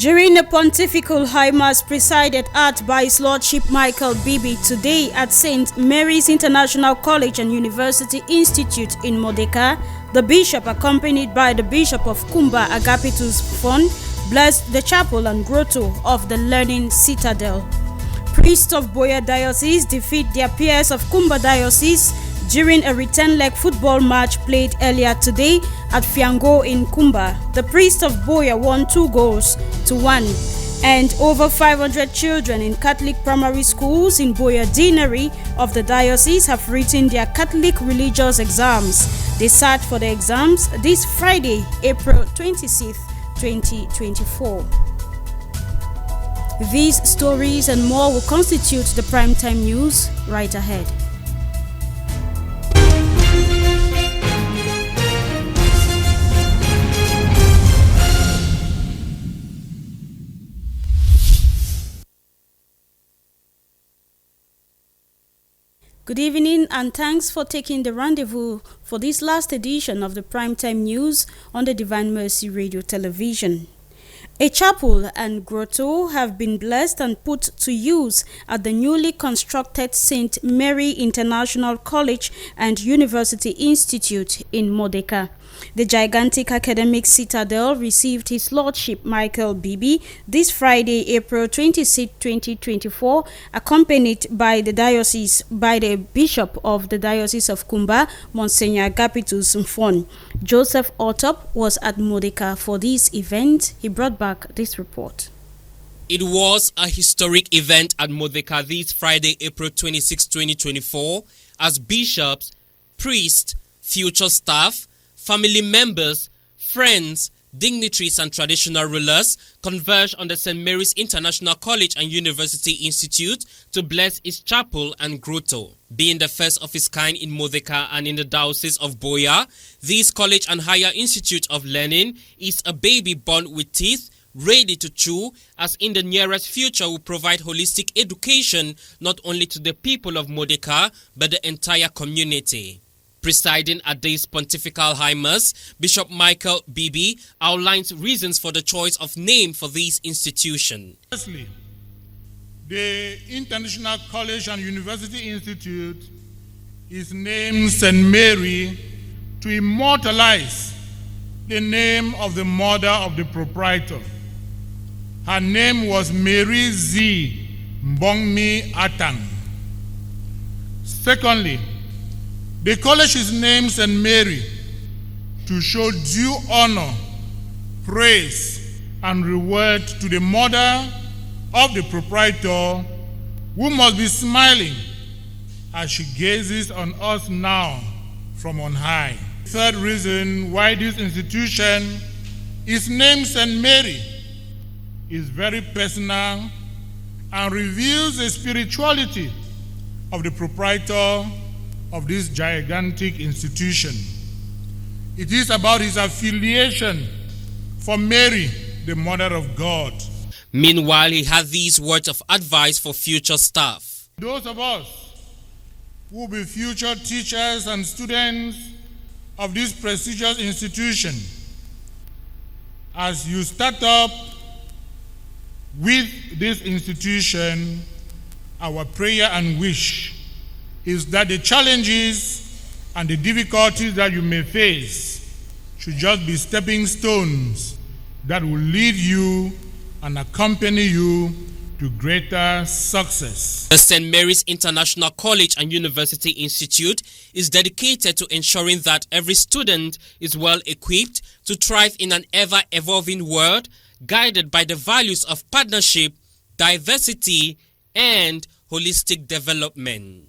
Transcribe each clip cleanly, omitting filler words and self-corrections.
During the Pontifical High Mass presided at by His Lordship Michael Bibi today at St. Mary's International College and University Institute in Modeka, the Bishop, accompanied by the Bishop of Kumba Agapitus Fund, blessed the chapel and grotto of the Learning Citadel. Priests of Boya Diocese defeat their peers of Kumba Diocese during a return leg football match played earlier today at Fiango in Kumba. The priests of Boya won 2-1, and over 500 children in Catholic primary schools in Boya Deanery of the diocese have written their Catholic religious exams. They sat for the exams this Friday, April 26, 2024. These stories and more will constitute the primetime news right ahead. Good evening and thanks for taking the rendezvous for this last edition of the Primetime News on the Divine Mercy Radio Television. A chapel and grotto have been blessed and put to use at the newly constructed St. Mary International College and University Institute in Modeka. The gigantic academic citadel received His Lordship Michael Bibi this Friday, April 26, 2024, accompanied by the Bishop of the Diocese of Kumba, Monsignor Agapitus Mfon. Joseph Otop was at Modeka for this event. He brought back this report. It was a historic event at Modeka this Friday, April 26, 2024, as bishops, priests, future staff, family members, friends, dignitaries and traditional rulers converged on the St. Mary's International College and University Institute to bless its chapel and grotto. Being the first of its kind in Modeka and in the Diocese of Boya, this college and higher institute of learning is a baby born with teeth, ready to chew, as in the nearest future will provide holistic education not only to the people of Modeka but the entire community. Presiding at this Pontifical High Mass, Bishop Michael Bibi outlines reasons for the choice of name for this institution. Firstly, the International College and University Institute is named St. Mary to immortalize the name of the mother of the proprietor. Her name was Mary Z. Mbongmi Atang. Secondly, the college is named St. Mary to show due honor, praise, and reward to the mother of the proprietor, who must be smiling as she gazes on us now from on high. Third reason why this institution is named St. Mary is very personal and reveals the spirituality of the proprietor of this gigantic institution. It is about his affiliation for Mary, the Mother of God. Meanwhile, he had these words of advice for future staff. Those of us who will be future teachers and students of this prestigious institution, as you start up with this institution, our prayer and wish is that the challenges and the difficulties that you may face should just be stepping stones that will lead you and accompany you to greater success. The St. Mary's International College and University Institute is dedicated to ensuring that every student is well equipped to thrive in an ever-evolving world, guided by the values of partnership, diversity, and holistic development.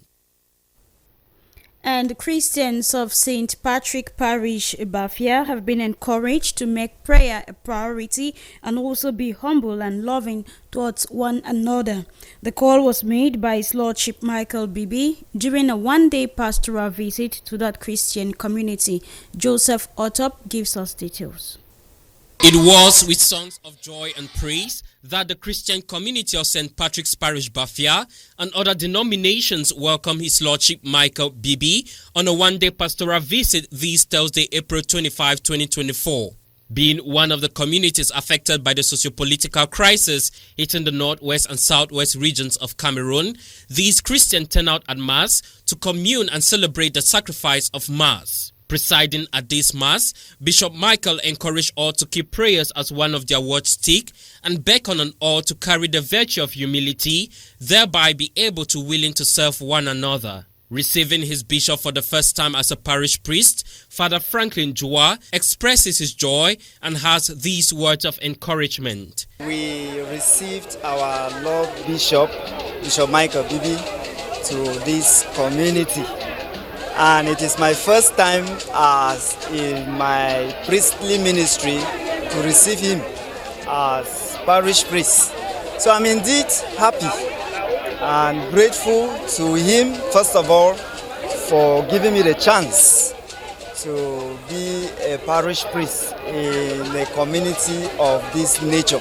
And Christians of St. Patrick Parish, Bafia, have been encouraged to make prayer a priority and also be humble and loving towards one another. The call was made by His Lordship Michael Bibi during a one-day pastoral visit to that Christian community. Joseph Otop gives us details. It was with songs of joy and praise that the Christian community of St. Patrick's Parish, Bafia, and other denominations welcomed His Lordship Michael Bibi on a one-day pastoral visit this Thursday, April 25, 2024. Being one of the communities affected by the socio-political crisis hitting the northwest and southwest regions of Cameroon, these Christians turn out at Mass to commune and celebrate the sacrifice of Mass. Presiding at this Mass, Bishop Michael encouraged all to keep prayers as one of their watchstick and beckon on all to carry the virtue of humility, thereby be able to willing to serve one another. Receiving his bishop for the first time as a parish priest, Father Franklin Joa expresses his joy and has these words of encouragement. We received our Lord Bishop, Bishop Michael Bibi, to this community. And it is my first time as in my priestly ministry to receive him as parish priest. So I'm indeed happy and grateful to him, first of all, for giving me the chance to be a parish priest in a community of this nature.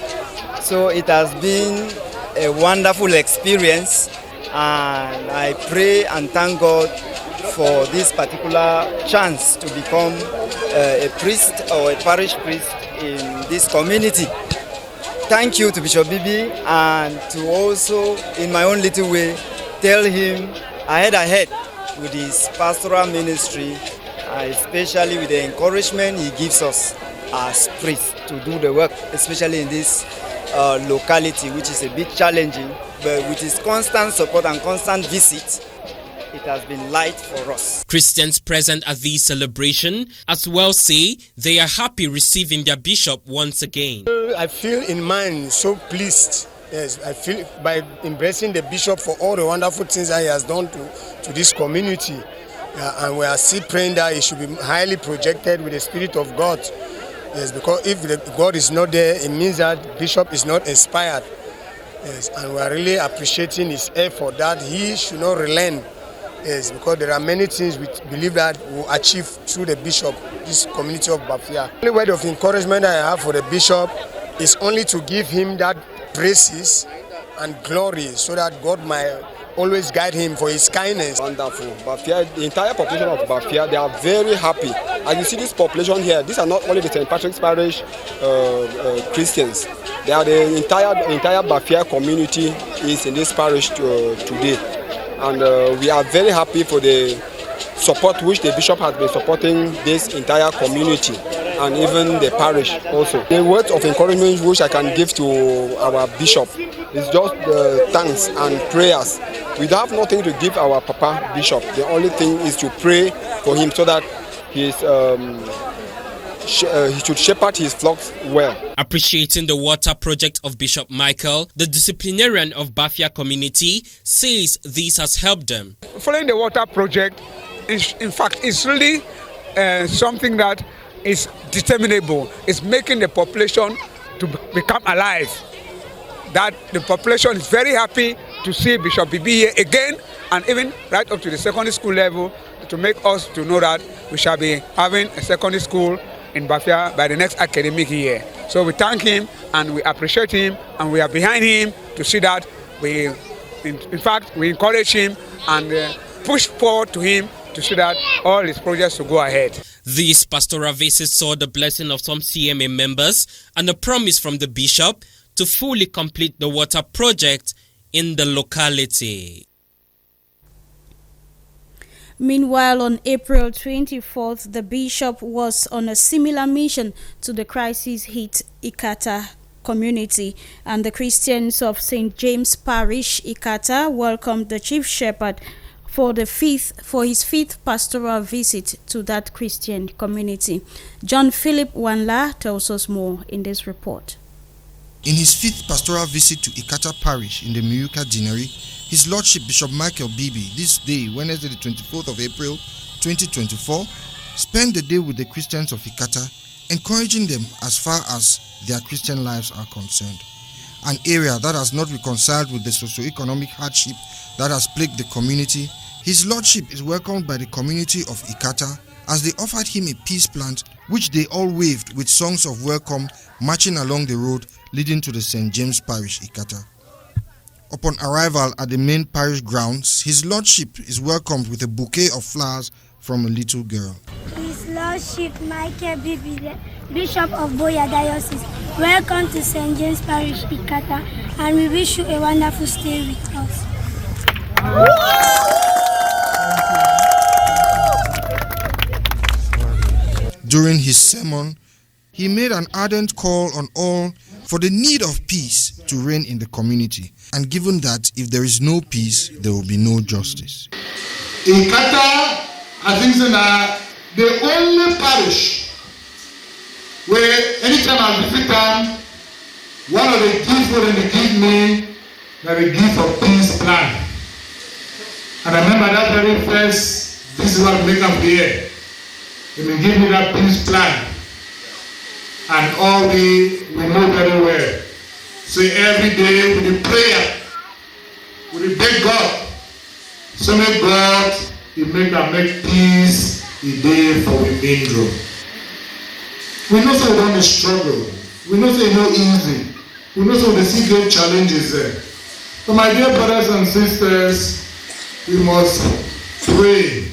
So it has been a wonderful experience, and I pray and thank God for this particular chance to become a priest or a parish priest in this community. Thank you to Bishop Bibi, and to also, in my own little way, tell him ahead with his pastoral ministry, especially with the encouragement he gives us as priests to do the work, especially in this locality, which is a bit challenging, but with his constant support and constant visit, it has been light for us. Christians present at this celebration as well say they are happy receiving their bishop once again. I feel in mind so pleased. Yes, I feel by embracing the bishop for all the wonderful things that he has done to this community. And we are still praying that he should be highly projected with the Spirit of God. Yes, because if God is not there, it means that bishop is not inspired. Yes, and we are really appreciating his effort that he should not relent. Yes, because there are many things we believe that we'll achieve through the bishop, this community of Bafia. The only word of encouragement I have for the bishop is only to give him that praises and glory so that God might always guide him for his kindness. Wonderful. Bafia, the entire population of Bafia, they are very happy. As you see this population here, these are not only the St. Patrick's Parish Christians. They are the entire Bafia community is in this parish today. And we are very happy for the support which the bishop has been supporting this entire community and even the parish also. The words of encouragement which I can give to our bishop is just thanks and prayers. We have nothing to give our Papa Bishop. The only thing is to pray for him so that he should shepherd his flocks well. Appreciating the water project of Bishop Michael, the disciplinarian of Bafia community says this has helped them. Following the water project is, in fact, is really something that is determinable. It's making the population to become alive. That the population is very happy to see Bishop Bibi here again, and even right up to the secondary school level, to make us to know that we shall be having a secondary school in Bafia by the next academic year. So we thank him and we appreciate him, and we are behind him to see that we encourage him and push forward to him to see that all his projects will go ahead. These pastoral visits saw the blessing of some CMA members and a promise from the bishop to fully complete the water project in the locality. Meanwhile, on April 24th, the bishop was on a similar mission to the crisis-hit Ikata community, and the Christians of St. James Parish, Ikata, welcomed the chief shepherd for his fifth pastoral visit to that Christian community. John Philip Wanla tells us more in this report. In his fifth pastoral visit to Ikata Parish in the Miyuka Deanery, His Lordship Bishop Michael Bibi, this day, Wednesday the 24th of April 2024, spent the day with the Christians of Ikata, encouraging them as far as their Christian lives are concerned. An area that has not reconciled with the socio-economic hardship that has plagued the community, His Lordship is welcomed by the community of Ikata as they offered him a peace plant which they all waved with songs of welcome marching along the road leading to the St. James Parish, Ikata. Upon arrival at the main parish grounds, His Lordship is welcomed with a bouquet of flowers from a little girl. His Lordship Lord Chief Michael Bibi, the Bishop of Boya Diocese. Welcome to St. James Parish, Ikata, and we wish you a wonderful stay with us. During his sermon, he made an ardent call on all for the need of peace to reign in the community, and given that if there is no peace, there will be no justice. In Qatar, I think the only parish where anytime I visit them, one of the gifts that they give me, that the gift of peace plan. And I remember that very first visit I make up here. They give me that peace plan. And all we know very well. So every day with the prayer, with the beg God, so may God He make peace a day for the angel. We know so we don't struggle. We know so it's not easy. We know so we see great challenges there. So my dear brothers and sisters, we must pray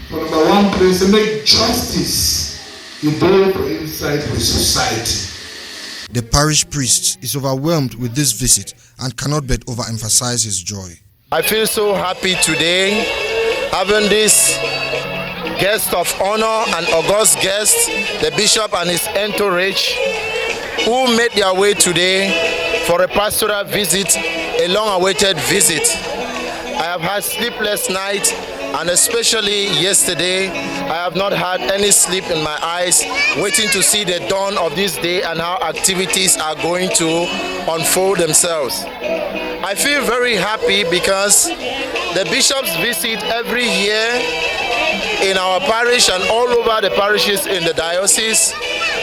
for number one place to make justice a day for inside the society. The parish priest is overwhelmed with this visit and cannot but overemphasize his joy. I feel so happy today having this guest of honor and august guest, the bishop and his entourage, who made their way today for a pastoral visit, a long-awaited visit. I have had sleepless nights, and especially yesterday, I have not had any sleep in my eyes, waiting to see the dawn of this day and how activities are going to unfold themselves. I feel very happy because the bishop's visit every year in our parish and all over the parishes in the diocese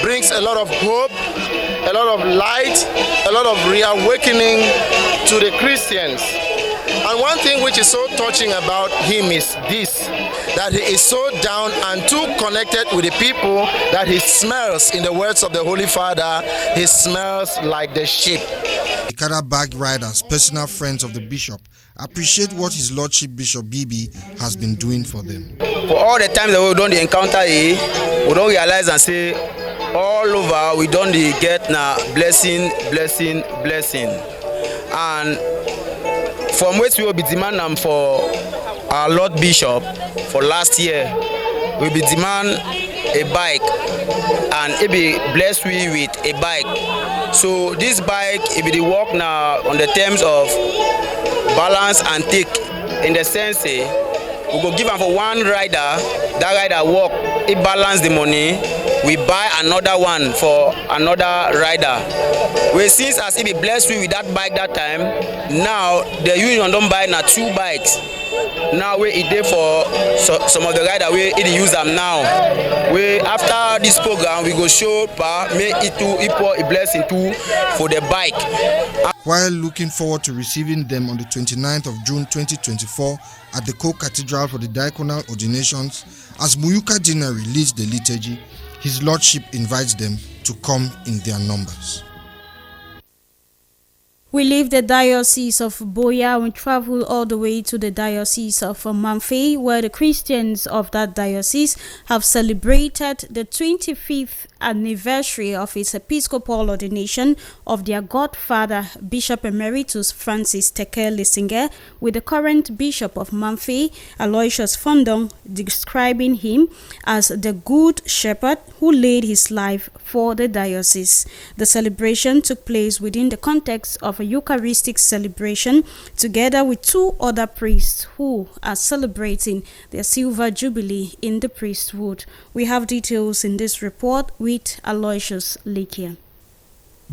brings a lot of hope, a lot of light, a lot of reawakening to the Christians. And one thing which is so touching about him is this, that he is so down and too connected with the people that he smells, in the words of the Holy Father, he smells like the sheep. Ikada bag riders, personal friends of the bishop, appreciate what his lordship Bishop Bibi has been doing for them. For all the times that we don't encounter it, we don't realize and say all over we don't get na blessing. And from which we will be demanding for our Lord Bishop for last year, we will be demanding a bike, and it be blessed we with a bike. So this bike, it be the work now on the terms of balance and take, in the sense we go give them for one rider, that rider walk, it balance the money, we buy another one for another rider. We since as if be blessed with that bike that time, now the union don't buy now 2 bikes. Now we it there for some of the rider we it use them now. We after this program we go show make it to a blessing too for the bike. While looking forward to receiving them on the 29th of June 2024 at the Co-Cathedral for the diaconal ordinations, as Muyuka Dinari leads the liturgy, his lordship invites them to come in their numbers. We leave the Diocese of Boya and travel all the way to the Diocese of Mamfe, where the Christians of that diocese have celebrated the 25th anniversary of its episcopal ordination of their godfather, Bishop Emeritus Francis Teke Lisinge, with the current Bishop of Mamfe, Aloysius Fondong, describing him as the Good Shepherd who laid his life for the diocese. The celebration took place within the context of a Eucharistic celebration, together with 2 other priests who are celebrating their silver jubilee in the priesthood. We have details in this report with Aloysius Likia.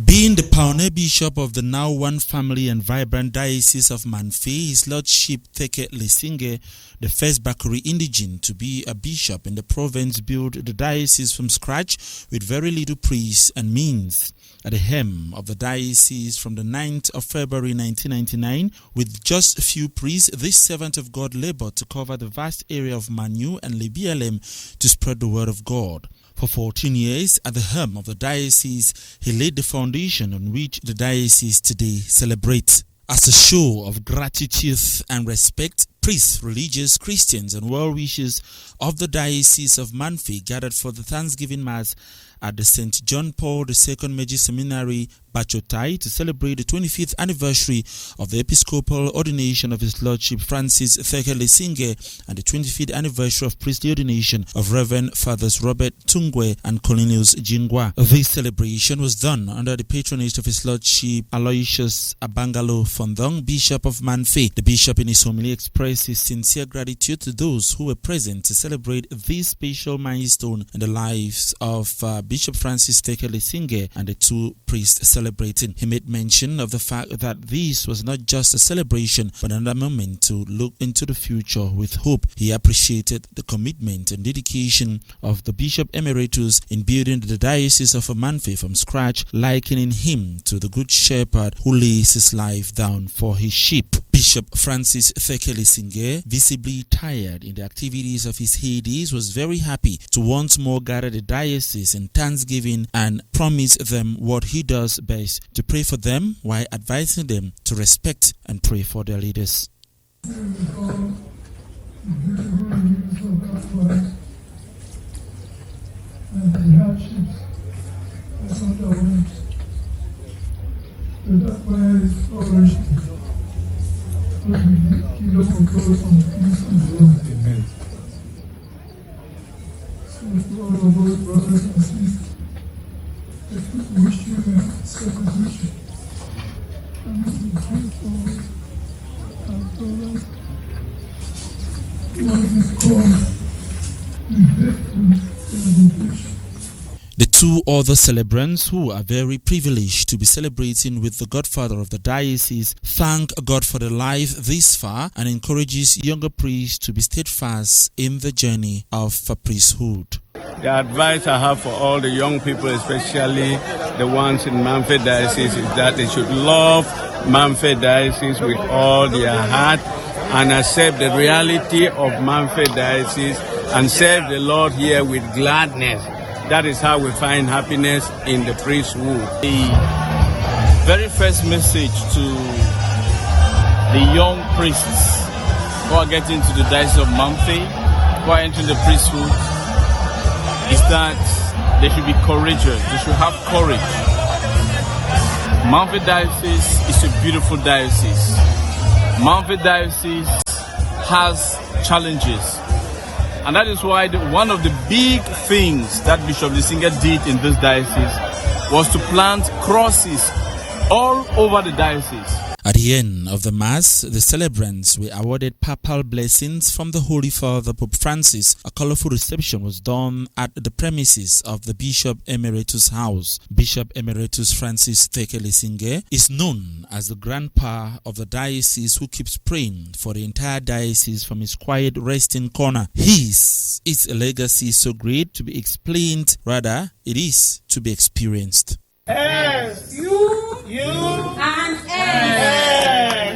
Being the pioneer bishop of the now one family and vibrant diocese of Mamfe, his lordship Teke Lisinge, the first Bakuri indigene to be a bishop in the province, built the diocese from scratch with very little priests and means. At the helm of the diocese from the 9th of February 1999, with just a few priests, this servant of God labored to cover the vast area of Manu and Lebialem to spread the word of God. For 14 years, at the helm of the diocese, he laid the foundation on which the diocese today celebrates. As a show of gratitude and respect, priests, religious, Christians, and well-wishers of the Diocese of Manfi gathered for the Thanksgiving Mass at the St. John Paul II Major Seminary, Bachotai, to celebrate the 25th anniversary of the Episcopal ordination of His Lordship Francis Theke Lesinge and the 25th anniversary of priestly ordination of Reverend Fathers Robert Tungwe and Cornelius Jingwa. This celebration was done under the patronage of His Lordship Aloysius Abangalo Fondong, Bishop of Manfi. The Bishop in his homily expressed his sincere gratitude to those who were present to celebrate this special milestone in the lives of Bishop Francis Theke Lesinge and the two priests celebrating. He made mention of the fact that this was not just a celebration but another moment to look into the future with hope. He appreciated the commitment and dedication of the Bishop Emeritus in building the Diocese of Manfi from scratch, likening him to the Good Shepherd who lays his life down for his sheep. Bishop Francis Theke Lesinge, visibly tired in the activities of his heydays, was very happy to once more gather the diocese in thanksgiving and promise them what he does best, to pray for them while advising them to respect and pray for their leaders. And the hardships that underwent, that by flourishing, but the kingdom of God on peace and love. Amen. So to all of us, brothers and sisters, I wish you a second wish. And we pray for our brothers. What is called the two other celebrants, who are very privileged to be celebrating with the godfather of the diocese, thank God for their life this far and encourages younger priests to be steadfast in the journey of priesthood. The advice I have for all the young people, especially the ones in Manfi Diocese, is that they should love Manfi Diocese with all their heart and accept the reality of Manfi Diocese and serve the Lord here with gladness. That is how we find happiness in the priesthood. The very first message to the young priests who are getting to the Diocese of Manfi, who are entering the priesthood, is that they should be courageous. They should have courage. Manfi Diocese is a beautiful diocese. Manfi Diocese has challenges. And that is why one of the big things that Bishop Lesinge did in this diocese was to plant crosses all over the diocese. At the end of the Mass, the celebrants were awarded papal blessings from the Holy Father Pope Francis. A colorful reception was done at the premises of the Bishop Emeritus' house. Bishop Emeritus Francis Theke Lesinge is known as the grandpa of the diocese who keeps praying for the entire diocese from his quiet resting corner. His is a legacy so great to be explained, rather it is to be experienced. S, U, and N.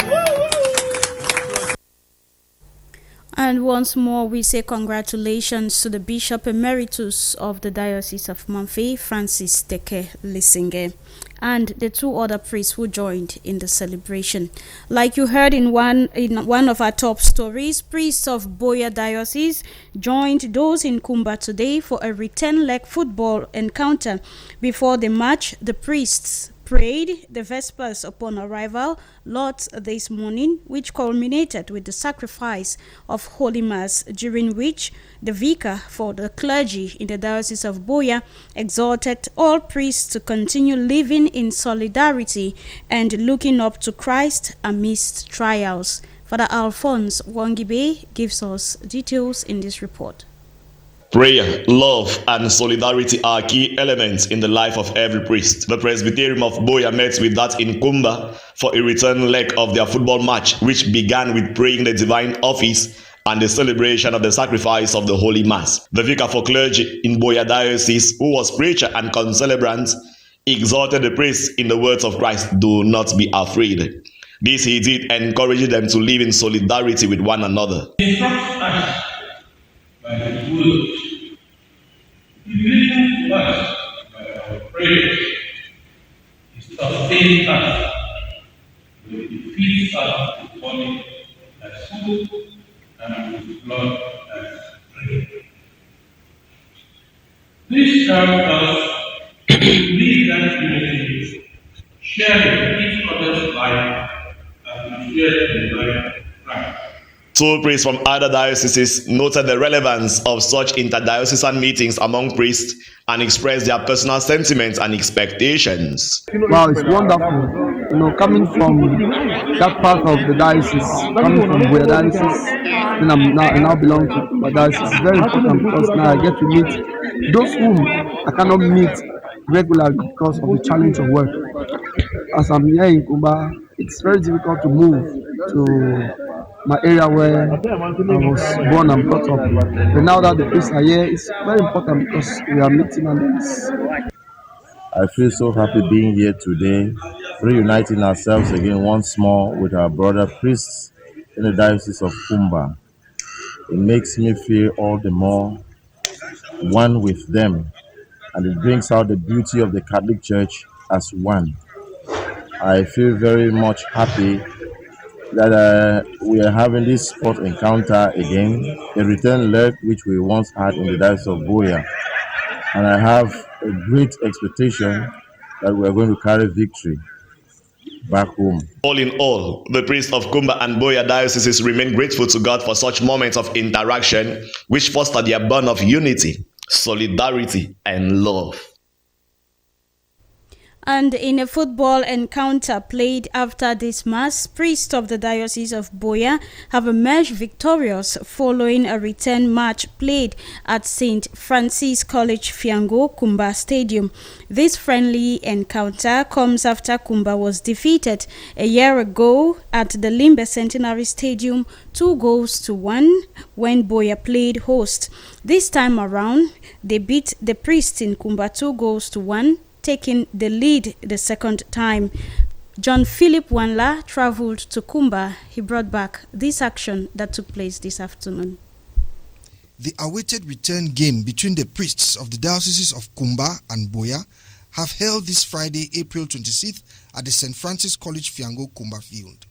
And once more, we say congratulations to the Bishop Emeritus of the Diocese of Manfi, Francis Theke Lesinge, and the two other priests who joined in the celebration. Like you heard in one of our top stories, priests of Boya Diocese joined those in Kumba today for a return leg football encounter. Before the match, the priests prayed the Vespers upon arrival, Lord's this morning, which culminated with the sacrifice of Holy Mass, during which the vicar for the clergy in the Diocese of Boya exhorted all priests to continue living in solidarity and looking up to Christ amidst trials. Father Alphonse Wangibe gives us details in this report. Prayer, love, and solidarity are key elements in the life of every priest. The Presbyterium of Boya met with that in Kumba for a return leg of their football match, which began with praying the divine office and the celebration of the sacrifice of the Holy Mass. The vicar for clergy in Boya Diocese, who was preacher and concelebrant, exhorted the priests in the words of Christ, "Do not be afraid." This he did, encouraging them to live in solidarity with one another. By His word, believing us by our prayers, He sustains us with the serve with body as food and with blood as drink. This helps us to live that unity, sharing each other's life as we share the life of Christ. Two priests from other dioceses noted the relevance of such interdiocesan meetings among priests and expressed their personal sentiments and expectations. Wow, it's wonderful. Coming from that part of the diocese, coming from Boya diocese, then I now belong to my diocese. It's very important because now I get to meet those whom I cannot meet regularly because of the challenge of work. As I'm here in Kumba, it's very difficult to move to my area where I was born and brought up. But now that the priests are here, it's very important because we are meeting and it's... I feel so happy being here today, reuniting ourselves again once more with our brother priests in the Diocese of Kumba. It makes me feel all the more one with them, and it brings out the beauty of the Catholic Church as one. I feel very much happy that we are having this sport encounter again, a return leg which we once had in the Diocese of Boya. And I have a great expectation that we are going to carry victory back home. All in all, the priests of Kumba and Boya dioceses remain grateful to God for such moments of interaction which foster their bond of unity, solidarity, and love. And in a football encounter played after this mass, priests of the Diocese of Boya have emerged victorious following a return match played at St. Francis College Fiango, Kumba Stadium. This friendly encounter comes after Kumba was defeated a year ago at the Limbe Centenary Stadium 2-1 when Boya played host. This time around, they beat the priests in Kumba 2-1. Taking the lead the second time. John Philip Wanla traveled to Kumba. He brought back this action that took place this afternoon. The awaited return game between the priests of the dioceses of Kumba and Boya have held this Friday, April 26th at the St. Francis College Fiango Kumba field.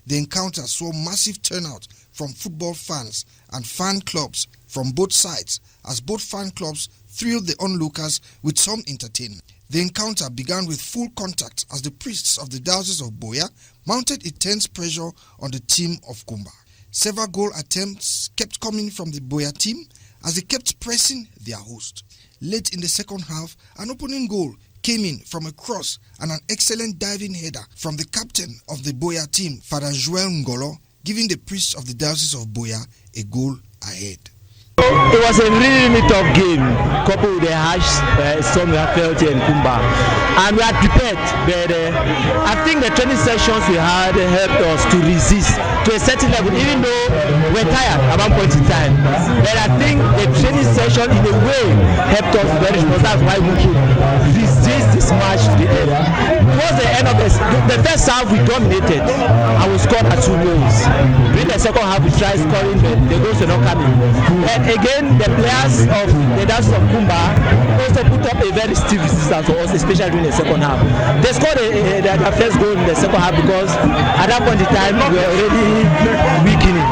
The encounter saw massive turnout from football fans and fan clubs from both sides as both fan clubs thrilled the onlookers with some entertainment. The encounter began with full contact as the priests of the Diocese of Boya mounted intense pressure on the team of Kumba. Several goal attempts kept coming from the Boya team as they kept pressing their host. Late in the second half, an opening goal came in from a cross and an excellent diving header from the captain of the Boya team, Father Joel Ngolo, giving the priests of the Diocese of Boya a goal ahead. It was a really tough game, coupled with the harsh storm we have felt here in Kumba. And we are prepared, but I think the training sessions we had helped us to resist to a certain level, even though we're tired at one point in time. But I think the training session in a way helped us very much. That's why we could resist this match to the end. Towards the end of the first half, we dominated and we scored at 2 goals. During the second half, we tried scoring, but the goals were not coming. And again, the players of the Diocese of Kumba also put up a very stiff resistance for us, especially during the second half. They scored their first goal in the second half because at that point in time we were already weakening.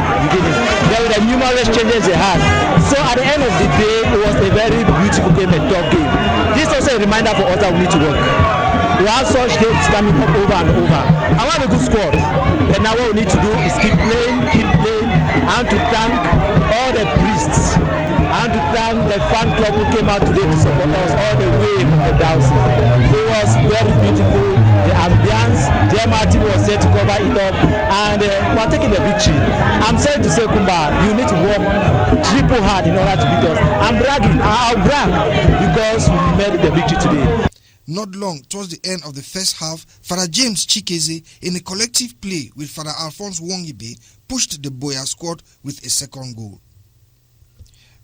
There were the numerous changes they had. So at the end of the day, it was a very beautiful game, a tough game. This is also a reminder for us that we need to work. We have such games coming up over and over. I want a good squad. But now what we need to do is keep playing, and to thank all the priests, and to thank the fan club who came out today to support us all the way from the diocese. It was very beautiful. The ambience, the MRT was there to cover it up, and we are taking the victory. I'm sorry to say, Kumba, you need to work triple hard in order to beat us. I'm bragging, I'll brag because we made the victory today. Not long towards the end of the first half, Father James Chikeze, in a collective play with Father Alphonse Wongibe, pushed the Boya squad with a second goal.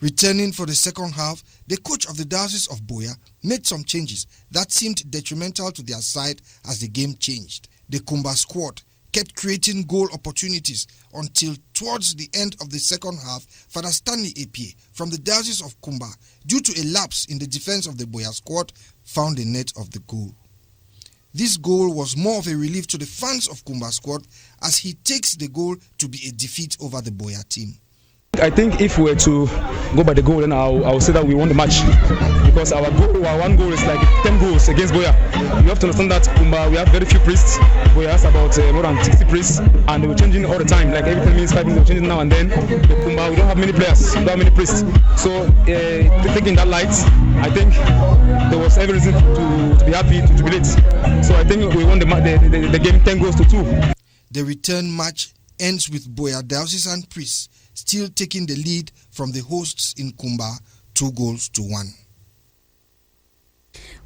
Returning for the second half, the coach of the Diocese of Boya made some changes that seemed detrimental to their side as the game changed. The Kumba squad kept creating goal opportunities until towards the end of the second half, Father Stanley Epie from the Diocese of Kumba, due to a lapse in the defense of the Boya squad, found the net of the goal. This goal was more of a relief to the fans of Kumba squad as he takes the goal to be a defeat over the Boya team. I think if we were to go by the goal, then I'll say that we won the match, because our one goal is like 10 goals against Boya. You have to understand that Kumba, we have very few priests. Boya has about more than 60 priests, and they were changing all the time. Like every 10 minutes, 5 minutes, they're changing now and then. But Kumba, we don't have many players, we don't have many priests. So taking that light, I think there was every reason to be happy, to jubilate. So I think we won the game 10 goals to 2. The return match ends with Boya diocesan priests still taking the lead from the hosts in Kumba 2-1.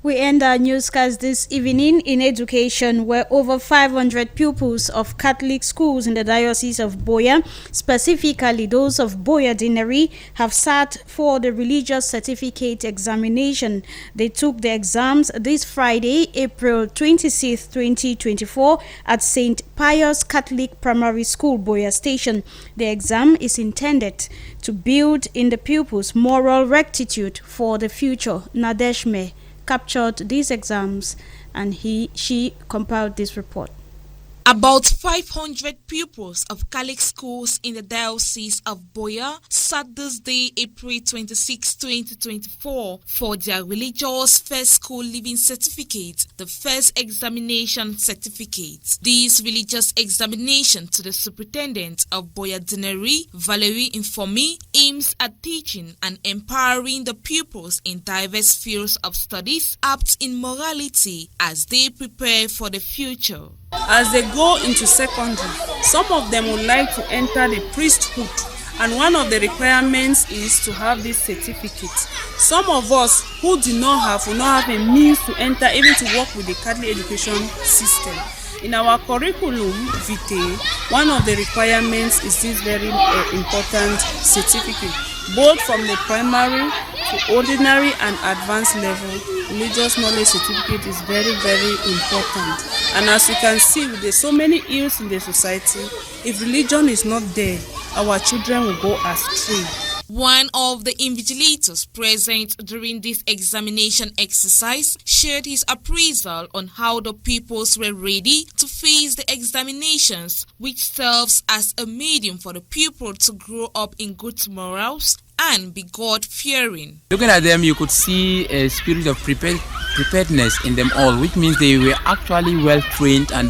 We end our newscast this evening in education, where over 500 pupils of Catholic schools in the Diocese of Boya, specifically those of Boya Dinari, have sat for the religious certificate examination. They took the exams this Friday, April 26, 2024, at St. Pius Catholic Primary School, Boya Station. The exam is intended to build in the pupils moral rectitude for the future. Nadeshme captured these exams and she compiled this report. About 500 pupils of Catholic schools in the Diocese of Boya sat this day, April 26, 2024, for their religious first school living certificate, the first examination certificate. This religious examination to the superintendent of Boya Dinari, Valerie Informi, aims at teaching and empowering the pupils in diverse fields of studies, apt in morality as they prepare for the future. As they go into secondary, some of them would like to enter the priesthood, and one of the requirements is to have this certificate. Some of us who do not have a means to enter, even to work with the Catholic education system. In our curriculum vitae, one of the requirements is this very important certificate. Both from the primary to ordinary and advanced level, religious knowledge certificate is very, very important. And as you can see, there's so many ills in the society. If religion is not there, our children will go astray. One of the invigilators present during this examination exercise shared his appraisal on how the pupils were ready to face the examinations, which serves as a medium for the pupil to grow up in good morals and be God-fearing. Looking at them, you could see a spirit of preparedness in them all, which means they were actually well-trained and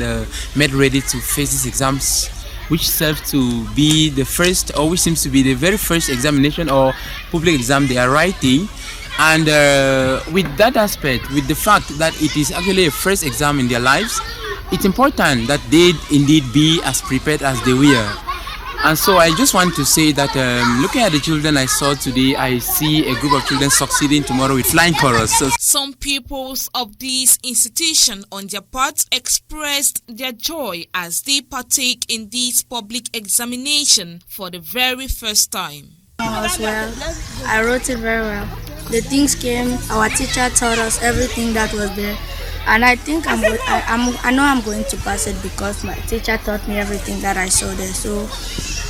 made ready to face these exams, which serves to be the first, or which seems to be the very first examination or public exam they are writing. And with that aspect, with the fact that it is actually a first exam in their lives, it's important that they indeed be as prepared as they were. And so I just want to say that looking at the children I saw today, I see a group of children succeeding tomorrow with flying colors. So some pupils of this institution on their part expressed their joy as they partake in this public examination for the very first time. As well, I wrote it very well. The things came, our teacher taught us everything that was there. And I think I know I'm going to pass it because my teacher taught me everything that I saw there. So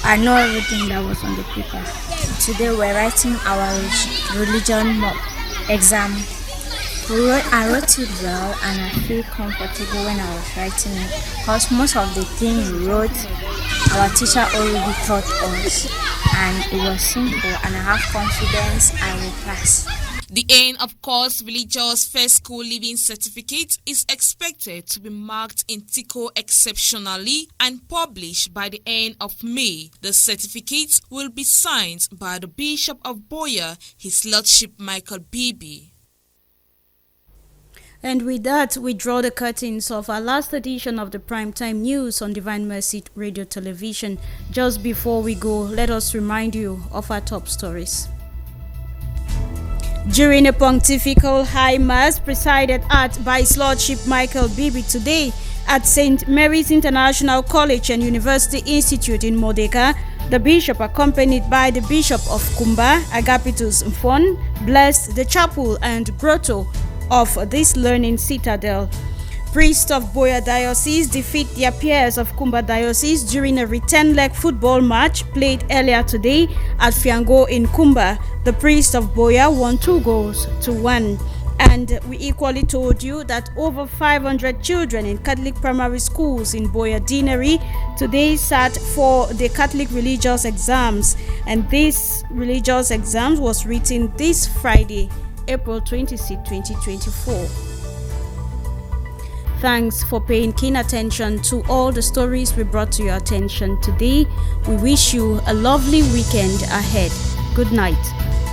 I know everything that was on the paper. Today we're writing our religion exam. I wrote it well and I feel comfortable when I was writing it because most of the things we wrote, our teacher already taught us and it was simple and I have confidence I will pass. The end of course religious first school living certificate is expected to be marked in Tico exceptionally and published by the end of May. The certificate will be signed by the Bishop of Boya, His Lordship Michael Bibi. And with that, we draw the curtains of our last edition of the Primetime News on Divine Mercy Radio Television. Just before we go, let us remind you of our top stories. During a pontifical high mass presided at by His Lordship Michael Bibi today at St. Mary's International College and University Institute in Modeka, the bishop, accompanied by the Bishop of Kumba, Agapitus Mfon, blessed the chapel and grotto of this learning citadel. Priests of Boya Diocese defeat their peers of Kumba Diocese during a return leg football match played earlier today at Fiango in Kumba. The priests of Boya won 2-1. And And we equally told you that over 500 children in Catholic primary schools in Boya Dinari today sat for the Catholic religious exams, and this religious exams was written this Friday, April 26, 2024. Thanks for paying keen attention to all the stories we brought to your attention today. We wish you a lovely weekend ahead. Good night.